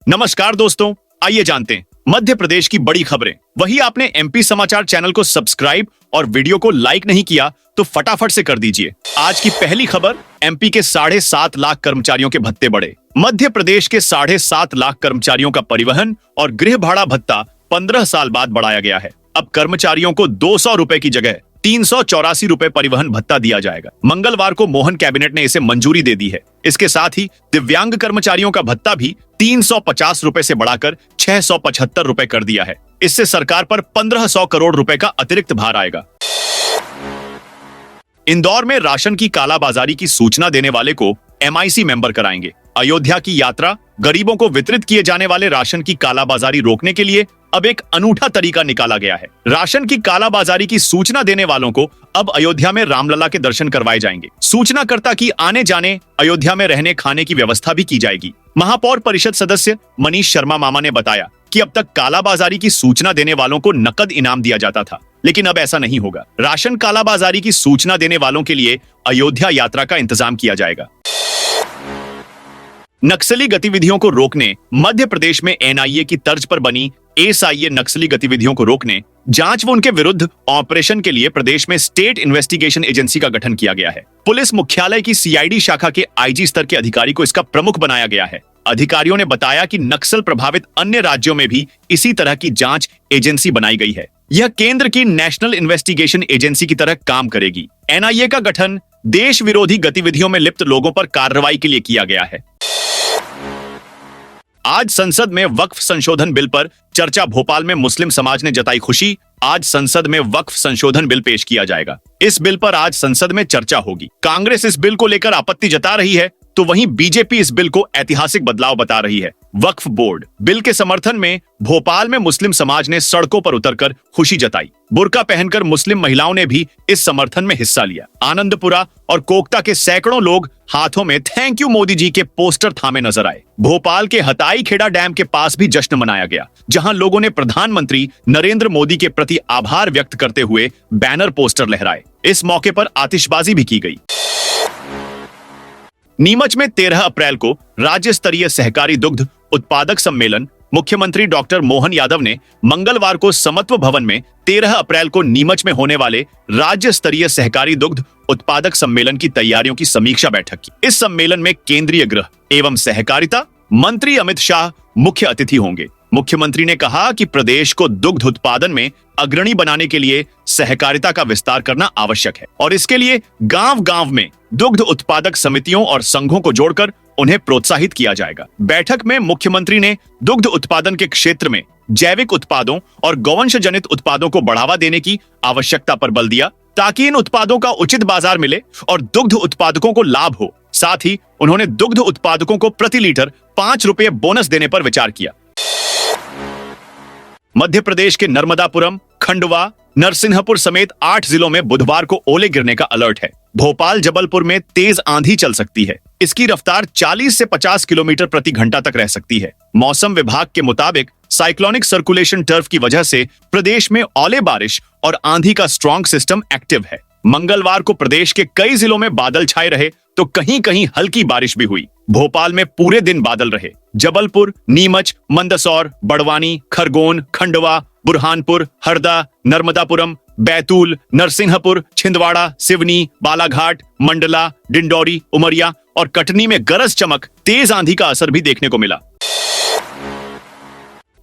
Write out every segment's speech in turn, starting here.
नमस्कार दोस्तों, आइए जानते हैं मध्य प्रदेश की बड़ी खबरें। वही आपने एमपी समाचार चैनल को सब्सक्राइब और वीडियो को लाइक नहीं किया तो फटाफट से कर दीजिए। आज की पहली खबर, एमपी के 7.5 लाख कर्मचारियों के भत्ते बढ़े। मध्य प्रदेश के 7.5 लाख कर्मचारियों का परिवहन और गृह भाड़ा भत्ता 15 साल बाद बढ़ाया गया है। अब कर्मचारियों को 200 रुपए की जगह 384 रुपए परिवहन भत्ता दिया जाएगा। मंगलवार को मोहन कैबिनेट ने इसे मंजूरी दे दी है। इसके साथ ही दिव्यांग कर्मचारियों का भत्ता भी 350 रुपए से बढ़ाकर 675 रुपए कर दिया है। इससे सरकार पर 1500 करोड़ रुपए का अतिरिक्त भार आएगा। इंदौर में राशन की कालाबाजारी की सूचना देने वाले को एमआईसी मेंबर कराएंगे। अयोध्या की यात्रा, गरीबों को वितरित किए जाने वाले राशन की कालाबाजारी रोकने के लिए अब एक अनूठा तरीका निकाला गया है। राशन की कालाबाजारी की सूचना देने वालों को अब अयोध्या में रामलला के दर्शन करवाए जाएंगे। सूचनाकर्ता की आने जाने, अयोध्या में रहने खाने की व्यवस्था भी की जाएगी। महापौर परिषद सदस्य मनीष शर्मा मामा ने बताया कि अब तक कालाबाजारी की सूचना देने वालों को नकद इनाम दिया जाता था, लेकिन अब ऐसा नहीं होगा। राशन कालाबाजारी की सूचना देने वालों के लिए अयोध्या यात्रा का इंतजाम किया जाएगा। नक्सली गतिविधियों को रोकने मध्य प्रदेश में एनआईए की तर्ज पर बनी एसआईए नक्सली गतिविधियों को रोकने, जांच व उनके विरुद्ध ऑपरेशन के लिए प्रदेश में स्टेट इन्वेस्टिगेशन एजेंसी का गठन किया गया है। पुलिस मुख्यालय की सीआईडी शाखा के आईजी स्तर के अधिकारी को इसका प्रमुख बनाया गया है। अधिकारियों ने बताया कि नक्सल प्रभावित अन्य राज्यों में भी इसी तरह की जांच एजेंसी बनाई गई है। यह केंद्र की नेशनल इन्वेस्टिगेशन एजेंसी की तरह काम करेगी। एनआईए का गठन देश विरोधी गतिविधियों में लिप्त लोगों पर कार्रवाई के लिए किया गया है। आज संसद में वक्फ संशोधन बिल पर चर्चा। भोपाल में मुस्लिम समाज ने जताई खुशी। आज संसद में वक्फ संशोधन बिल पेश किया जाएगा। इस बिल पर आज संसद में चर्चा होगी। कांग्रेस इस बिल को लेकर आपत्ति जता रही है, तो वहीं बीजेपी इस बिल को ऐतिहासिक बदलाव बता रही है। वक्फ बोर्ड बिल के समर्थन में भोपाल में मुस्लिम समाज ने सड़कों पर उतरकर खुशी जताई। बुर्का पहनकर मुस्लिम महिलाओं ने भी इस समर्थन में हिस्सा लिया। आनंदपुरा और कोकता के सैकड़ों लोग हाथों में थैंक यू मोदी जी के पोस्टर थामे नजर आए। भोपाल के हताई खेड़ा डैम के पास भी जश्न मनाया गया, जहां लोगों ने प्रधानमंत्री नरेंद्र मोदी के प्रति आभार व्यक्त करते हुए बैनर पोस्टर लहराए। इस मौके पर आतिशबाजी भी की गई। नीमच में 13 अप्रैल को राज्य स्तरीय सहकारी दुग्ध उत्पादक सम्मेलन, मुख्यमंत्री डॉक्टर मोहन यादव ने मंगलवार को समत्व भवन में 13 अप्रैल को नीमच में होने वाले राज्य स्तरीय सहकारी दुग्ध उत्पादक सम्मेलन की तैयारियों की समीक्षा बैठक की। इस सम्मेलन में केंद्रीय गृह एवं सहकारिता मंत्री अमित शाह मुख्य अतिथि होंगे। मुख्यमंत्री ने कहा कि प्रदेश को दुग्ध उत्पादन में अग्रणी बनाने के लिए सहकारिता का विस्तार करना आवश्यक है और इसके लिए गांव-गांव में दुग्ध उत्पादक समितियों और संघों को जोड़कर उन्हें प्रोत्साहित किया जाएगा। बैठक में मुख्यमंत्री ने दुग्ध उत्पादन के क्षेत्र में जैविक उत्पादों और गौवंश जनित उत्पादों को बढ़ावा देने की आवश्यकता पर बल दिया, ताकि इन उत्पादों का उचित बाजार मिले और दुग्ध उत्पादकों को लाभ हो। साथ ही उन्होंने दुग्ध उत्पादकों को प्रति लीटर 5 रुपये बोनस देने पर विचार किया। मध्य प्रदेश के नर्मदापुरम, खंडवा, नरसिंहपुर समेत 8 जिलों में बुधवार को ओले गिरने का अलर्ट है। भोपाल, जबलपुर में तेज आंधी चल सकती है। इसकी रफ्तार 40 से 50 किलोमीटर प्रति घंटा तक रह सकती है। मौसम विभाग के मुताबिक साइक्लोनिक सर्कुलेशन टर्फ की वजह से प्रदेश में ओले बारिश और आंधी का स्ट्रॉन्ग सिस्टम एक्टिव है। मंगलवार को प्रदेश के कई जिलों में बादल छाए रहे तो कहीं कहीं हल्की बारिश भी हुई। भोपाल में पूरे दिन बादल रहे। जबलपुर, नीमच, मंदसौर, बड़वानी, खरगोन, खंडवा, बुरहानपुर, हरदा, नर्मदापुरम, बैतूल, नरसिंहपुर, छिंदवाड़ा, सिवनी, बालाघाट, मंडला, डिंडौरी, उमरिया और कटनी में गरज चमक, तेज आंधी का असर भी देखने को मिला।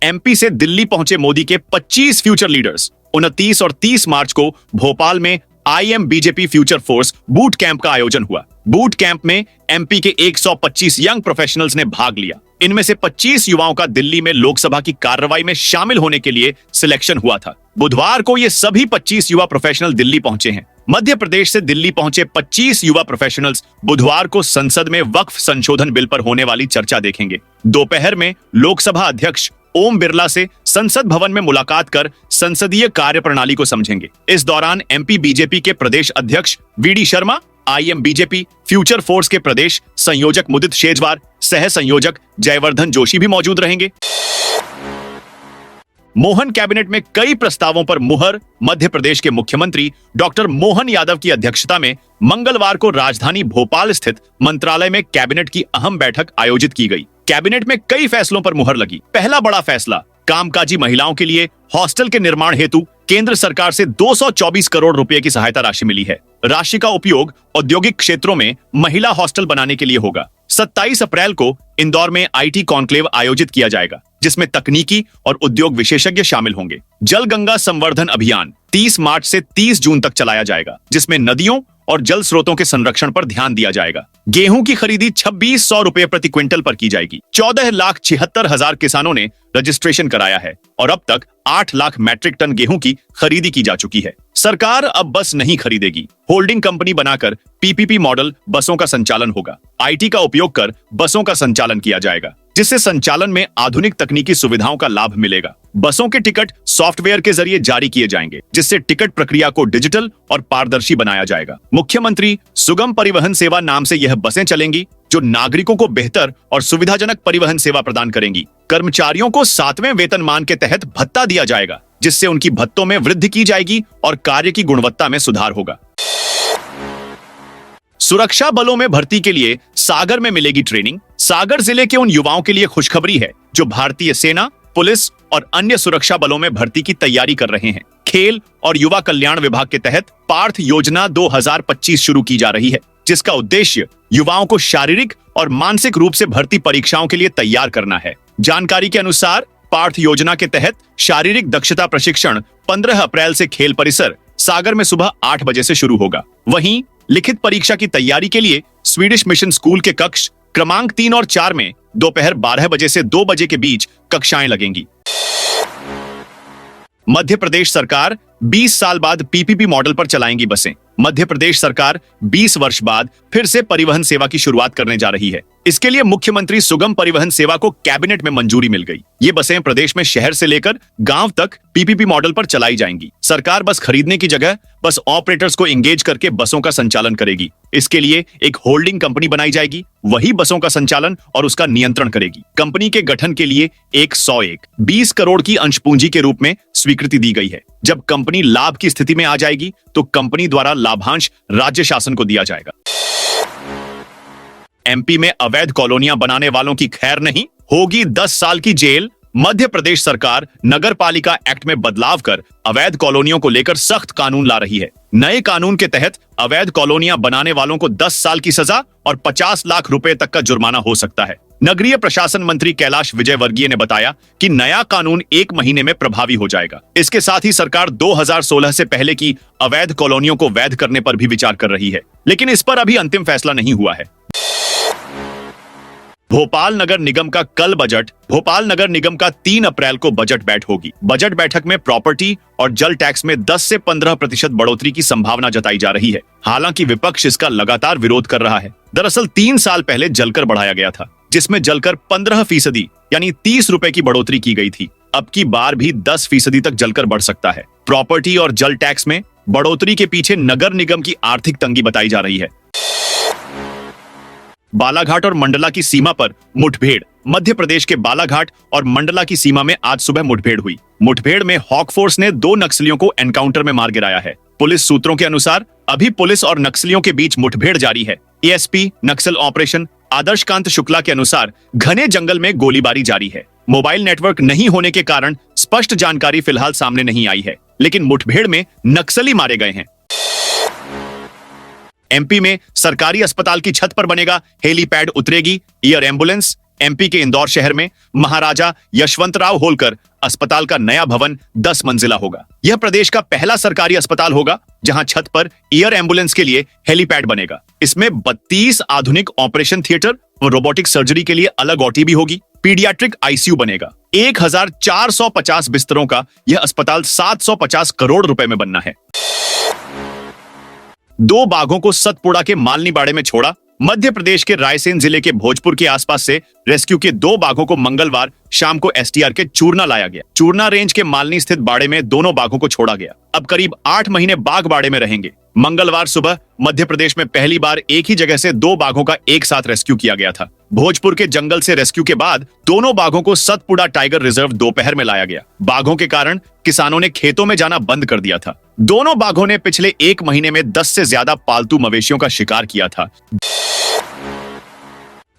एमपी से दिल्ली पहुंचे मोदी के 25 फ्यूचर लीडर्स 29 और 30 मार्च को भोपाल में IM BJP Future Force boot camp का आयोजन हुआ। बूट कैंप में एमपी के 125 यंग प्रोफेशनल्स ने भाग लिया। इनमें से 25 युवाओं का दिल्ली में लोकसभा की कार्रवाई में शामिल होने के लिए सिलेक्शन हुआ था। बुधवार को ये सभी 25 युवा प्रोफेशनल दिल्ली पहुंचे हैं। मध्य प्रदेश से दिल्ली पहुंचे 25 युवा प्रोफेशनल्स बुधवार को संसद में वक्फ संशोधन बिल पर होने वाली चर्चा देखेंगे। दोपहर में लोकसभा अध्यक्ष ओम बिरला से संसद भवन में मुलाकात कर संसदीय कार्यप्रणाली को समझेंगे। इस दौरान एमपी बीजेपी के प्रदेश अध्यक्ष VD Sharma, IM BJP Future Force के प्रदेश संयोजक मुदित शेजवार, सह संयोजक जयवर्धन जोशी भी मौजूद रहेंगे। मोहन कैबिनेट में कई प्रस्तावों पर मुहर। मध्य प्रदेश के मुख्यमंत्री डॉक्टर मोहन यादव की अध्यक्षता में मंगलवार को राजधानी भोपाल स्थित मंत्रालय में कैबिनेट की अहम बैठक आयोजित की गई। कैबिनेट में कई फैसलों पर मुहर लगी। पहला बड़ा फैसला, कामकाजी महिलाओं के लिए हॉस्टल के निर्माण हेतु केंद्र सरकार से 224 करोड़ रुपए की सहायता राशि मिली है। राशि का उपयोग औद्योगिक क्षेत्रों में महिला हॉस्टल बनाने के लिए होगा। 27 अप्रैल को इंदौर में आईटी कॉन्क्लेव आयोजित किया जाएगा, जिसमें तकनीकी और उद्योग विशेषज्ञ शामिल होंगे। जल गंगा संवर्धन अभियान 30 मार्च से 30 जून तक चलाया जाएगा, जिसमें नदियों और जल स्रोतों के संरक्षण पर ध्यान दिया जाएगा। गेहूं की खरीदी 2600 रुपए प्रति क्विंटल पर की जाएगी। 14,76,000 किसानों ने रजिस्ट्रेशन कराया है और अब तक 8 लाख मैट्रिक टन गेहूं की खरीदी की जा चुकी है। सरकार अब बस नहीं खरीदेगी, होल्डिंग कंपनी बनाकर पीपीपी मॉडल बसों का संचालन होगा। आईटी का उपयोग कर बसों का संचालन किया जाएगा, जिससे संचालन में आधुनिक तकनीकी सुविधाओं का लाभ मिलेगा। बसों के टिकट सॉफ्टवेयर के जरिए जारी किए जाएंगे, जिससे टिकट प्रक्रिया को डिजिटल और पारदर्शी बनाया जाएगा। मुख्यमंत्री सुगम परिवहन सेवा नाम से यह बसें चलेंगी, जो नागरिकों को बेहतर और सुविधाजनक परिवहन सेवा प्रदान करेंगी। कर्मचारियों को 7वें वेतनमान के तहत भत्ता दिया जाएगा, जिससे उनकी भत्तों में वृद्धि की जाएगी और कार्य की गुणवत्ता में सुधार होगा। सुरक्षा बलों में भर्ती के लिए सागर में मिलेगी ट्रेनिंग। सागर जिले के उन युवाओं के लिए खुशखबरी है जो भारतीय सेना, पुलिस और अन्य सुरक्षा बलों में भर्ती की तैयारी कर रहे हैं। खेल और युवा कल्याण विभाग के तहत पार्थ योजना 2025 शुरू की जा रही है, जिसका उद्देश्य युवाओं को शारीरिक और मानसिक रूप से भर्ती परीक्षाओं के लिए तैयार करना है। जानकारी के अनुसार पार्थ योजना के तहत शारीरिक दक्षता प्रशिक्षण 15 अप्रैल से खेल परिसर सागर में सुबह 8 बजे से शुरू होगा। वहीं लिखित परीक्षा की तैयारी के लिए स्वीडिश मिशन स्कूल के कक्ष क्रमांक 3 और 4 में दोपहर 12 बजे से 2 बजे के बीच कक्षाएं लगेंगी। मध्य प्रदेश सरकार 20 साल बाद पीपीपी मॉडल पर चलाएंगी बसें। मध्य प्रदेश सरकार 20 वर्ष बाद फिर से परिवहन सेवा की शुरुआत करने जा रही है। इसके लिए मुख्यमंत्री सुगम परिवहन सेवा को कैबिनेट में मंजूरी मिल गई। ये बसें प्रदेश में शहर से लेकर गांव तक पीपीपी मॉडल पर चलाई जाएंगी। सरकार बस खरीदने की जगह बस ऑपरेटर्स को एंगेज करके बसों का संचालन करेगी। इसके लिए एक होल्डिंग कंपनी बनाई जाएगी, वही बसों का संचालन और उसका नियंत्रण करेगी। कंपनी के गठन के लिए 20 करोड़ की अंशपूंजी के रूप में स्वीकृति दी गई है। जब कंपनी लाभ की स्थिति में आ जाएगी तो कंपनी द्वारा लाभांश राज्य शासन को दिया जाएगा। एमपी में अवैध कॉलोनियां बनाने वालों की खैर नहीं, होगी 10 साल की जेल। मध्य प्रदेश सरकार नगर पालिका एक्ट में बदलाव कर अवैध कॉलोनियों को लेकर सख्त कानून ला रही है। नए कानून के तहत अवैध कॉलोनियां बनाने वालों को 10 साल की सजा और 50 लाख रुपए तक का जुर्माना हो सकता है। नगरीय प्रशासन मंत्री कैलाश विजयवर्गीय ने बताया कि नया कानून 1 महीने में प्रभावी हो जाएगा। इसके साथ ही सरकार 2016 से पहले की अवैध कॉलोनियों को वैध करने पर भी विचार कर रही है, लेकिन इस पर अभी अंतिम फैसला नहीं हुआ है। भोपाल नगर निगम का कल बजट। भोपाल नगर निगम का 3 अप्रैल को बजट बैठ होगी। बजट बैठक में प्रॉपर्टी और जल टैक्स में 10 से 15% बढ़ोतरी की संभावना जताई जा रही है। हालांकि विपक्ष इसका लगातार विरोध कर रहा है। दरअसल 3 साल पहले जलकर बढ़ाया गया था, जिसमें जलकर 15% यानी 30 रुपए की बढ़ोतरी की गई थी। अब की बार भी 10% तक जलकर बढ़ सकता है। प्रॉपर्टी और जल टैक्स में बढ़ोतरी के पीछे नगर निगम की आर्थिक तंगी बताई जा रही है। बालाघाट और मंडला की सीमा पर मुठभेड़। मध्य प्रदेश के बालाघाट और मंडला की सीमा में आज सुबह मुठभेड़ हुई। मुठभेड़ में हॉक फोर्स ने 2 नक्सलियों को एनकाउंटर में मार गिराया है। पुलिस सूत्रों के अनुसार अभी पुलिस और नक्सलियों के बीच मुठभेड़ जारी है। एएसपी नक्सल ऑपरेशन आदर्श कांत शुक्ला के अनुसार घने जंगल में गोलीबारी जारी है। मोबाइल नेटवर्क नहीं होने के कारण स्पष्ट जानकारी फिलहाल सामने नहीं आई है, लेकिन मुठभेड़ में नक्सली मारे गए हैं। एमपी में सरकारी अस्पताल की छत पर बनेगा हेलीपैड, उतरेगी एयर एम्बुलेंस। एमपी के इंदौर शहर में महाराजा यशवंतराव होलकर अस्पताल का नया भवन 10 मंजिला होगा। यह प्रदेश का पहला सरकारी अस्पताल होगा जहां छत पर एयर एम्बुलेंस के लिए हेलीपैड बनेगा। इसमें 32 आधुनिक ऑपरेशन थिएटर व रोबोटिक सर्जरी के लिए अलग ओटी भी होगी। पीडियाट्रिक आईसीयू बनेगा। 1450 बिस्तरों का यह अस्पताल 750 करोड़ रुपए में बनना है। 2 बाघों को सतपुड़ा के मालनीबाड़े में छोड़ा। मध्य प्रदेश के रायसेन जिले के भोजपुर के आसपास से रेस्क्यू के 2 बाघों को मंगलवार शाम को एसटीआर के चूरना लाया गया। चूरना रेंज के मालनी स्थित बाड़े में दोनों बाघों को छोड़ा गया। अब करीब 8 महीने बाघ बाड़े में रहेंगे। मंगलवार सुबह मध्य प्रदेश में पहली बार एक ही जगह से 2 बाघों का एक साथ रेस्क्यू किया गया था। भोजपुर के जंगल से रेस्क्यू के बाद दोनों बाघों को सतपुड़ा टाइगर रिजर्व दोपहर में लाया गया। बाघों के कारण किसानों ने खेतों में जाना बंद कर दिया था। दोनों बाघों ने पिछले 1 महीने में 10 से ज्यादा पालतू मवेशियों का शिकार किया था।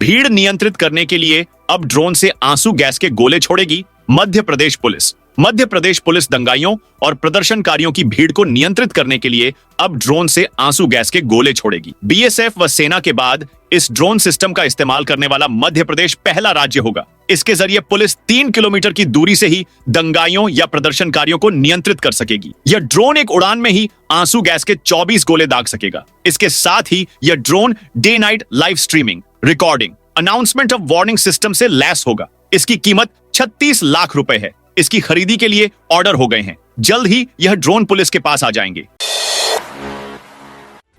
भीड़ नियंत्रित करने के लिए अब ड्रोन से आंसू गैस के गोले छोड़ेगी मध्य प्रदेश पुलिस। मध्य प्रदेश पुलिस दंगाइयों और प्रदर्शनकारियों की भीड़ को नियंत्रित करने के लिए अब ड्रोन से आंसू गैस के गोले छोड़ेगी। बीएसएफ व सेना के बाद इस ड्रोन सिस्टम का इस्तेमाल करने वाला मध्य प्रदेश पहला राज्य होगा। इसके जरिए पुलिस 3 किलोमीटर की दूरी से ही दंगाइयों या प्रदर्शनकारियों को नियंत्रित कर सकेगी। यह ड्रोन एक उड़ान में ही आंसू गैस के 24 गोले दाग सकेगा। इसके साथ ही यह drone day night live streaming, recording, announcement of warning system से लैस होगा। इसकी कीमत 36 लाख रुपए है। इसकी खरीदी के लिए ऑर्डर हो गए हैं। जल्द ही यह ड्रोन पुलिस के पास आ जाएंगे।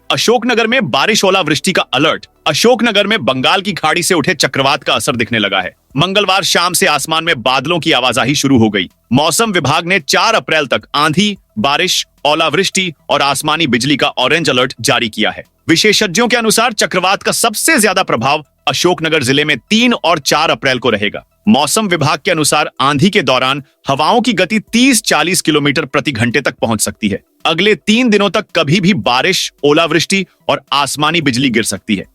अशोकनगर में बारिश ओलावृष्टि का अलर्ट। अशोकनगर में बंगाल की खाड़ी से उठे चक्रवात का असर दिखने लगा है। मंगलवार शाम से आसमान में बादलों की आवाजाही शुरू हो गई। मौसम विभाग ने 4 अप्रैल तक आंधी, बारिश, ओलावृष्टि और आसमानी बिजली का ऑरेंज अलर्ट जारी किया है। विशेषज्ञों के अनुसार चक्रवात का सबसे ज्यादा प्रभाव अशोकनगर जिले में 3 और 4 अप्रैल को रहेगा। मौसम विभाग के अनुसार आंधी के दौरान हवाओं की गति 30-40 किलोमीटर प्रति घंटे तक पहुंच सकती है। अगले 3 दिनों तक कभी भी बारिश, ओलावृष्टि और आसमानी बिजली गिर सकती है।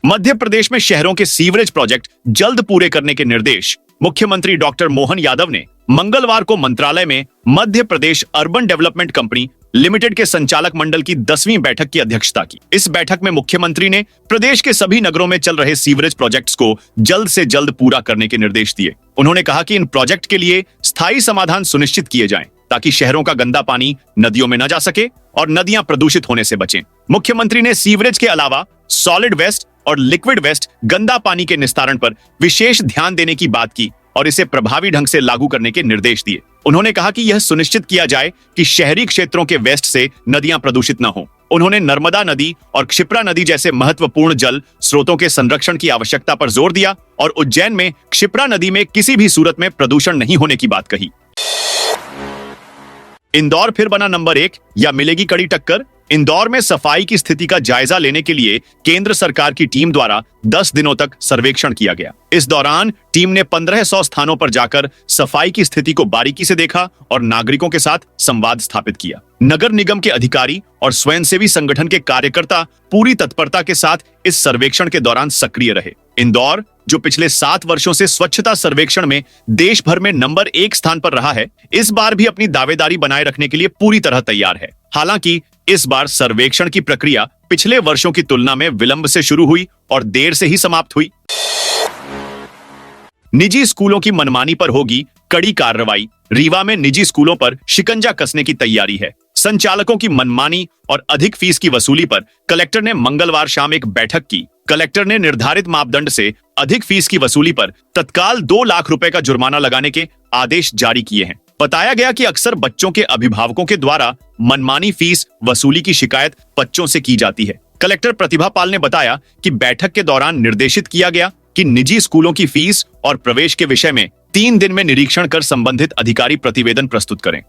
मध्य प्रदेश में शहरों के सीवरेज प्रोजेक्ट जल्द पूरे करने के निर्देश। मुख्यमंत्री डॉक्टर मोहन यादव ने मंगलवार को मंत्रालय में Madhya Pradesh urban development company limited के संचालक मंडल की 10वीं बैठक की अध्यक्षता की। इस बैठक में मुख्यमंत्री ने प्रदेश के सभी नगरों में चल रहे सीवरेज प्रोजेक्ट्स को जल्द से जल्द पूरा करने के निर्देश दिए। उन्होंने कहा कि इन प्रोजेक्ट के लिए स्थायी समाधान सुनिश्चित किए जाएं, ताकि शहरों का गंदा पानी नदियों में न जा सके और नदियां प्रदूषित होने से बचें। मुख्यमंत्री ने सीवरेज के अलावा सॉलिड वेस्ट और लिक्विड वेस्ट, गंदा पानी के निस्तारण पर विशेष ध्यान देने की बात की और इसे प्रभावी ढंग से लागू करने के निर्देश दिए। उन्होंने कहा कि यह सुनिश्चित किया जाए कि शहरी क्षेत्रों के वेस्ट से नदियां प्रदूषित न हों। उन्होंने नर्मदा नदी और क्षिप्रा नदी जैसे महत्वपूर्ण जल स्रोतों के संरक्षण की आवश्यकता पर जोर दिया और उज्जैन में क्षिप्रा नदी में किसी भी सूरत में प्रदूषण नहीं होने की बात कही। इंदौर फिर बना नंबर 1 या मिलेगी कड़ी टक्कर। इंदौर में सफाई की स्थिति का जायजा लेने के लिए केंद्र सरकार की टीम द्वारा 10 दिनों तक सर्वेक्षण किया गया। इस दौरान टीम ने 1500 स्थानों पर जाकर सफाई की स्थिति को बारीकी से देखा और नागरिकों के साथ संवाद स्थापित किया। नगर निगम के अधिकारी और स्वयंसेवी संगठन के कार्यकर्ता पूरी तत्परता के साथ इस सर्वेक्षण के दौरान सक्रिय रहे। इंदौर, जो पिछले 7 वर्षों से स्वच्छता सर्वेक्षण में देश भर में नंबर 1 स्थान पर रहा है, इस बार भी अपनी दावेदारी बनाए रखने के लिए पूरी तरह तैयार है। हालांकि इस बार सर्वेक्षण की प्रक्रिया पिछले वर्षों की तुलना में विलंब से शुरू हुई और देर से ही समाप्त हुई। निजी स्कूलों की मनमानी पर होगी कड़ी कार्रवाई। रीवा में निजी स्कूलों पर शिकंजा कसने की तैयारी है। संचालकों की मनमानी और अधिक फीस की वसूली पर कलेक्टर ने मंगलवार शाम एक बैठक की। कलेक्टर ने निर्धारित मापदंड से अधिक फीस की वसूली पर तत्काल 2 लाख रुपए का जुर्माना लगाने के आदेश जारी किए हैं। बताया गया कि अक्सर बच्चों के अभिभावकों के द्वारा मनमानी फीस वसूली की शिकायत बच्चों से की जाती है। कलेक्टर प्रतिभा पाल ने बताया कि बैठक के दौरान निर्देशित किया गया कि निजी स्कूलों की फीस और प्रवेश के विषय में 3 दिन में निरीक्षण कर संबंधित अधिकारी प्रतिवेदन प्रस्तुत करें।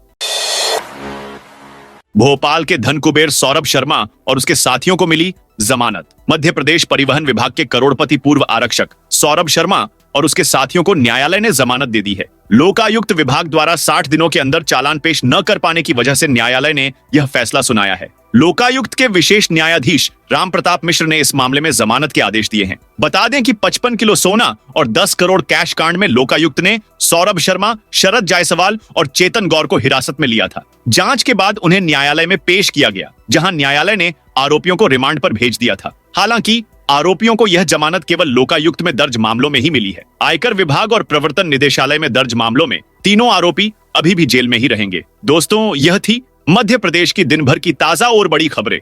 भोपाल के धन कुबेर सौरभ शर्मा और उसके साथियों को मिली जमानत। मध्य प्रदेश परिवहन विभाग के करोड़पति पूर्व आरक्षक सौरभ शर्मा और उसके साथियों को न्यायालय ने जमानत दे दी है। लोकायुक्त विभाग द्वारा 60 दिनों के अंदर चालान पेश न कर पाने की वजह से न्यायालय ने यह फैसला सुनाया है। लोकायुक्त के विशेष न्यायाधीश राम प्रताप मिश्र ने इस मामले में जमानत के आदेश दिए हैं। बता दें कि 55 किलो सोना और 10 करोड़ कैश कांड में लोकायुक्त ने सौरभ शर्मा, शरद जायसवाल और चेतन गौर को हिरासत में लिया था। जांच के बाद उन्हें न्यायालय में पेश किया गया, जहां न्यायालय ने आरोपियों को रिमांड पर भेज दिया था। हालांकि आरोपियों को यह जमानत केवल लोकायुक्त में दर्ज मामलों में ही मिली है। आयकर विभाग और प्रवर्तन निदेशालय में दर्ज मामलों में तीनों आरोपी अभी भी जेल में ही रहेंगे। दोस्तों, यह थी मध्य प्रदेश की दिन भर की ताजा और बड़ी खबरें।